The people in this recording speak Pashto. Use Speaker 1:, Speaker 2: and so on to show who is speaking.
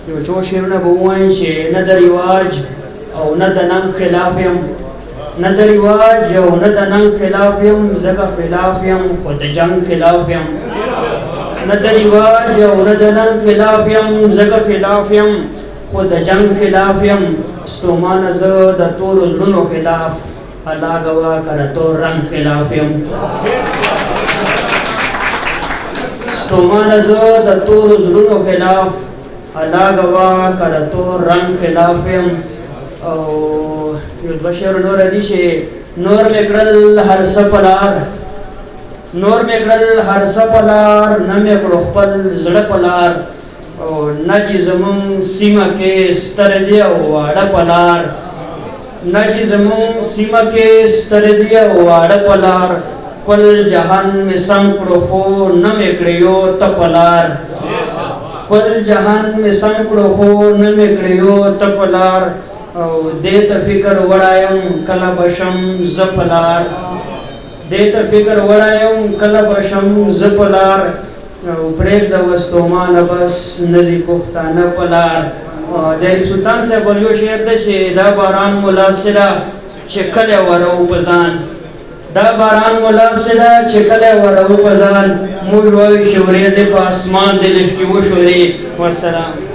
Speaker 1: یو څو شعرونه به ووایم چې نه د رواج او نه د ننګ خلاف یم، نه د رواج او نه د ننګ خلاف یم، ځکه خلاف یم خو د جنګ خلاف یم. نه د رواج او نه د ننګ خلاف یم، ځکه خلاف یم خو د جنګ خلاف یم. ستومانه زه د تورو زړونو خلاف، الله ګواه که د تور رنګ خلاف یم. ستومانه زه د تورو زړونو خلاف، الله ګواه که د تور رنګ خلاف یم. او یو دوه شعر نور دي چې نور مې کړل هر څه په لار، نور مې کړل هر څه په لار، نه مې کړو خپل زړه په لار. او نه چې زمونږ سیمه کې ستر دي او واړه په لار، نه چې زمونږ سیمه کې ستر دي او واړه په لار. کل جهان مې سم کړو خو نه مې کړی یو ته په لار. کل جهان مې سم کړو خو نه مې کړی یو ته په لار. او دې ته فکر وړایم کله به شم زه په لار، دې ته فکر وړایم کله به شم زه په لار. او پرېږده وستومانه بس نه ځي پښتانه په لار. جلیل سلطان صاحب یو شعر دی چې دا باران ملاصره چې کله ورو په ځان، دا باران ملاصره چې کله ورو په ځان. موږ وایو چې ورېځې په اسمان د لښتي وشوري. والسلام.